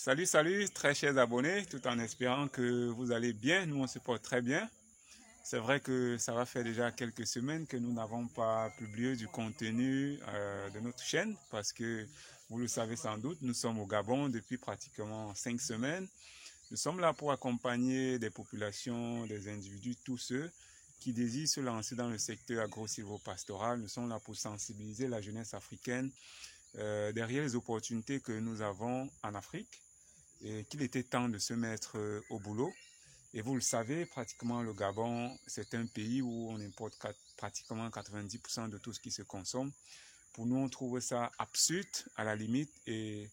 Salut, très chers abonnés, tout en espérant que vous allez bien. Nous, on se porte très bien. C'est vrai que ça va faire déjà quelques semaines que nous n'avons pas publié du contenu de notre chaîne parce que, vous le savez sans doute, nous sommes au Gabon depuis pratiquement 5 semaines. Nous sommes là pour accompagner des populations, des individus, tous ceux qui désirent se lancer dans le secteur agro-silvopastoral. Nous sommes là pour sensibiliser la jeunesse africaine derrière les opportunités que nous avons en Afrique et qu'il était temps de se mettre au boulot. Et vous le savez, pratiquement le Gabon, c'est un pays où on importe pratiquement 90% de tout ce qui se consomme. Pour nous, on trouve ça absurde à la limite et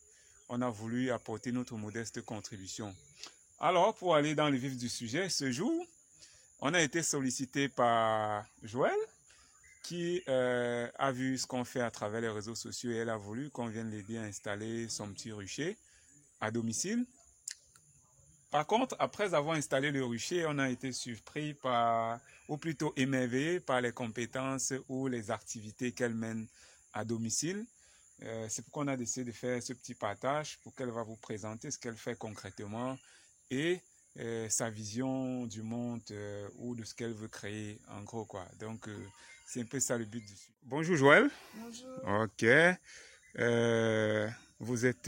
on a voulu apporter notre modeste contribution. Alors, pour aller dans le vif du sujet, ce jour, on a été sollicité par Joël qui a vu ce qu'on fait à travers les réseaux sociaux et elle a voulu qu'on vienne l'aider à installer son petit rucher à domicile. Par contre, après avoir installé le rucher, on a été surpris ou plutôt émerveillé par les compétences ou les activités qu'elle mène à domicile. C'est pourquoi on a décidé de faire ce petit partage pour qu'elle va vous présenter ce qu'elle fait concrètement et sa vision du monde ou de ce qu'elle veut créer en gros quoi. Donc c'est un peu ça le but du sujet. Bonjour Joël. Bonjour. Ok. Vous êtes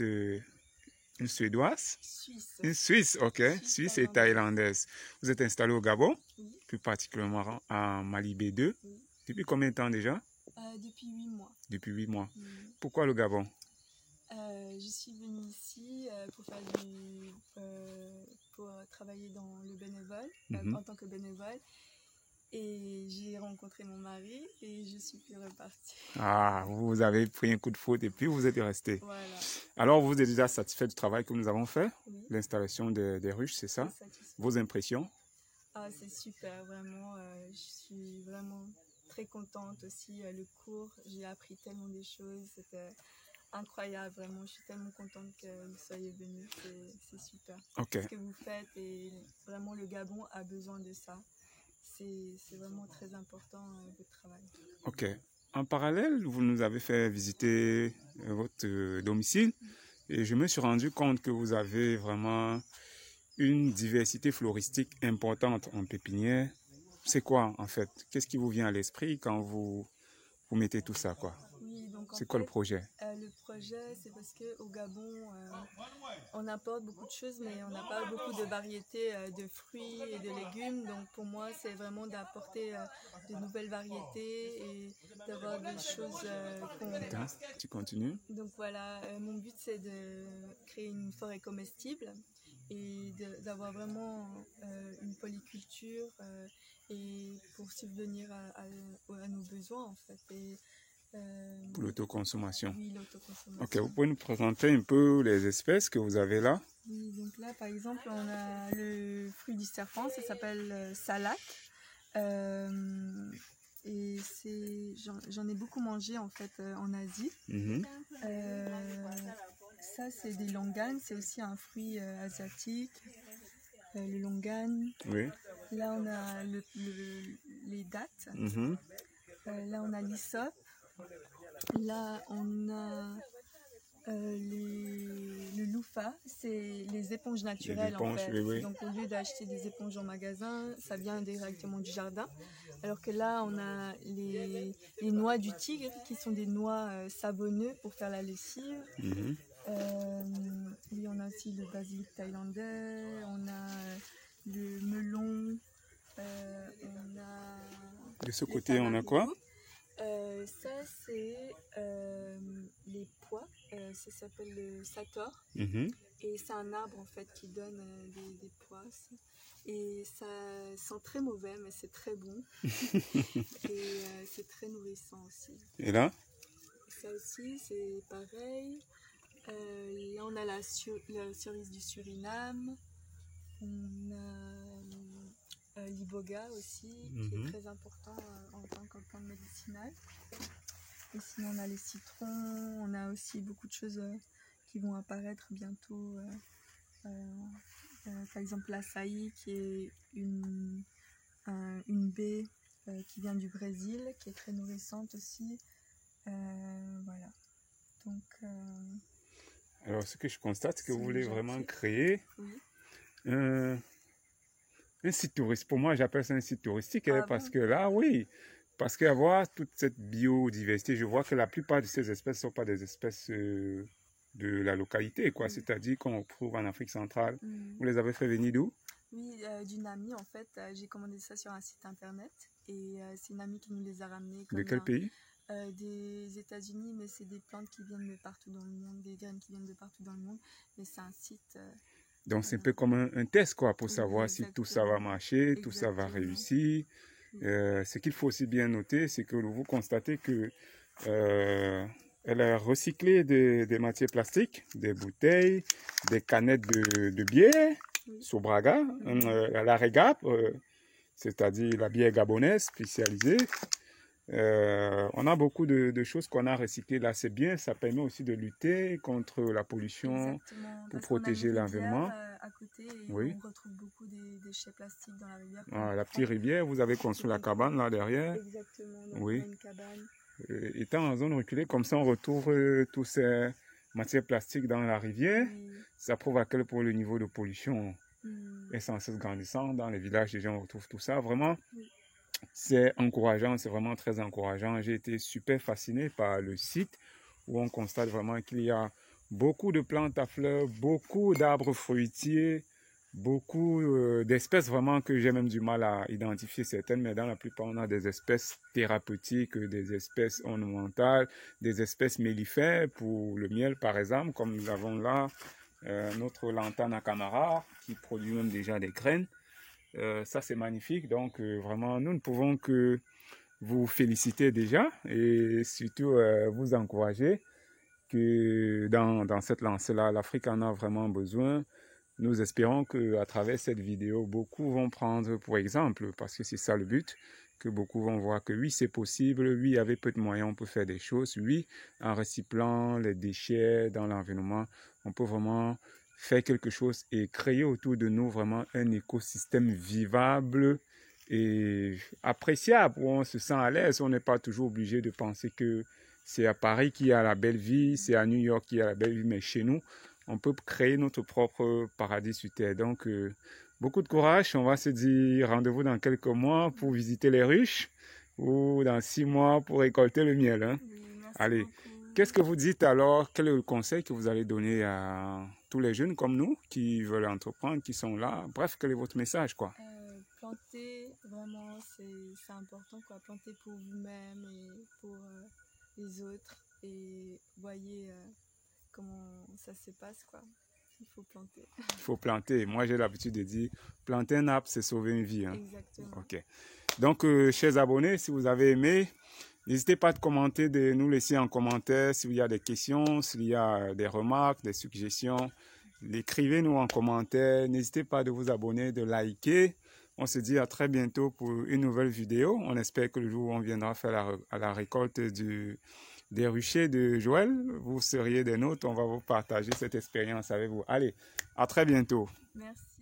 une Suédoise? Suisse. Une Suisse, ok. Suisse et thaïlandaise. Vous êtes installée au Gabon, Oui. plus particulièrement à Malibé 2. Oui. Depuis combien de temps déjà? Depuis 8 mois. Depuis 8 mois. Oui. Pourquoi le Gabon? Je suis venue ici pour travailler dans le bénévole, en tant que bénévole. Et j'ai rencontré mon mari et je suis plus repartie. Ah, vous avez pris un coup de foudre et puis vous êtes resté. Voilà. Alors, vous êtes déjà satisfait du travail que nous avons fait? Oui. L'installation des ruches, c'est ça? Vos impressions? Ah, c'est super, vraiment. Je suis vraiment très contente aussi. Le cours, j'ai appris tellement de choses. C'était incroyable, vraiment. Je suis tellement contente que vous soyez venus. C'est super. Ok. Ce que vous faites et vraiment le Gabon a besoin de ça. C'est vraiment très important votre travail. Ok. En parallèle, vous nous avez fait visiter votre domicile et je me suis rendu compte que vous avez vraiment une diversité floristique importante en pépinière. C'est quoi en fait? Qu'est-ce qui vous vient à l'esprit quand vous mettez tout ça quoi? Oui, donc c'est quoi le projet? Le projet, c'est parce qu'au Gabon, on importe beaucoup de choses, mais on n'a pas beaucoup de variétés de fruits et de légumes. Donc pour moi, c'est vraiment d'apporter de nouvelles variétés et d'avoir des choses Tu continues? Donc voilà, mon but, c'est de créer une forêt comestible et d'avoir vraiment une polyculture et pour subvenir à nos besoins en fait. Pour l'autoconsommation. Oui, l'autoconsommation. Ok, vous pouvez nous présenter un peu les espèces que vous avez là? Oui, donc là par exemple on a le fruit du serpent, ça s'appelle salak. Et j'en ai beaucoup mangé en fait en Asie. Ça c'est des longanes, c'est aussi un fruit asiatique. Le longan. Oui. Là on a les dattes. Là on a l'hysope. Là on a le louffa, c'est les éponges naturelles en fait. Oui. Donc au lieu d'acheter des éponges en magasin, ça vient directement du jardin. Alors que là, on a les noix du tigre qui sont des noix savonneuses pour faire la lessive. Oui, on a aussi le basilic thaïlandais, on a le melon, on a... De ce côté, on a quoi? Ça, c'est les pois, ça s'appelle le sator. Et c'est un arbre en fait qui donne des pois. Et ça sent très mauvais, mais c'est très bon. Et c'est très nourrissant aussi. Et là? Ça aussi, c'est pareil. Là, on a la cerise du Suriname. On a l'iboga aussi, qui est très important en tant que plante médicinale. Et sinon, on a les citrons. On a aussi beaucoup de choses qui vont apparaître bientôt. Par exemple, l'açaï, qui est une baie qui vient du Brésil, qui est très nourrissante aussi. Voilà. Donc, Alors, ce que je constate, c'est que Sont vous voulez vraiment gentils. créer Oui. un site touristique. Pour moi, j'appelle ça un site touristique, hein, Ah parce bon? que là, oui, parce qu'avoir toute cette biodiversité, je vois que la plupart de ces espèces ne sont pas des espèces de la localité, quoi. Oui. C'est-à-dire qu'on trouve en Afrique centrale. Mm. Vous les avez fait venir d'où? Oui, d'une amie en fait. J'ai commandé ça sur un site internet et c'est une amie qui nous les a ramenés De comme quel pays? des États-Unis, mais c'est des plantes qui viennent de partout dans le monde, des graines qui viennent de partout dans le monde. Mais c'est un site. Donc, c'est un peu comme un test, quoi, pour Oui, savoir si tout ça va exactement. marcher, tout ça va Exactement. réussir. Oui. Ce qu'il faut aussi bien noter, c'est que vous constatez que elle a recyclé des matières plastiques, des bouteilles, des canettes de bière, Oui. Sobraga, la Régap, c'est-à-dire la bière gabonaise spécialisée. On a beaucoup de choses qu'on a recyclées là, c'est bien, ça permet aussi de lutter contre la pollution, Exactement, pour parce qu'on a une protéger l'environnement. rivière à côté et Oui. on retrouve beaucoup des déchets plastiques dans la rivière. Ah, la petite rivière, vous avez construit la cabane là derrière. Exactement, donc Oui. on a une cabane. Étant en zone reculée, comme ça on retrouve tous ces matières plastiques dans la rivière. Oui. Ça prouve à quel point le niveau de pollution Mm. est sans cesse grandissant. Dans les villages, les gens retrouvent tout ça. Vraiment, Oui. c'est encourageant, c'est vraiment très encourageant. J'ai été super fasciné par le site où on constate vraiment qu'il y a beaucoup de plantes à fleurs, beaucoup d'arbres fruitiers, beaucoup d'espèces vraiment que j'ai même du mal à identifier certaines, mais dans la plupart, on a des espèces thérapeutiques, des espèces ornementales, des espèces mellifères pour le miel, par exemple, comme nous avons là notre lantane camara qui produit même déjà des graines. Ça, c'est magnifique. Donc, vraiment, nous ne pouvons que vous féliciter déjà et surtout vous encourager que dans cette lancée-là, l'Afrique en a vraiment besoin. Nous espérons qu'à travers cette vidéo, beaucoup vont prendre pour exemple, parce que c'est ça le but, que beaucoup vont voir que oui, c'est possible, oui, avec peu de moyens, on peut faire des choses, oui, en recyclant les déchets dans l'environnement, on peut vraiment faire quelque chose et créer autour de nous vraiment un écosystème vivable et appréciable, où on se sent à l'aise, on n'est pas toujours obligé de penser que c'est à Paris qu'il y a la belle vie, c'est à New York qu'il y a la belle vie, mais chez nous, on peut créer notre propre paradis sur Terre. Donc, beaucoup de courage. On va se dire rendez-vous dans quelques mois pour visiter les ruches ou dans 6 mois pour récolter le miel. Hein. Oui, merci Allez, beaucoup. qu'est-ce que vous dites alors? Quel est le conseil que vous allez donner à tous les jeunes comme nous qui veulent entreprendre, qui sont là? Bref, quel est votre message, quoi? Planter, vraiment, c'est important, quoi. Planter pour vous-même et pour les autres. Et voyez comment ça se passe, quoi. Il faut planter. Il faut planter. Moi, j'ai l'habitude de dire, planter un arbre, c'est sauver une vie. Hein. Exactement. Ok. Donc, chers abonnés, si vous avez aimé, n'hésitez pas à commenter, de nous laisser en commentaire s'il y a des questions, s'il y a des remarques, des suggestions. Écrivez-nous en commentaire. N'hésitez pas de vous abonner, de liker. On se dit à très bientôt pour une nouvelle vidéo. On espère que le jour où on viendra faire la récolte des ruchers de Joël, vous seriez des nôtres. On va vous partager cette expérience avec vous. Allez, à très bientôt. Merci.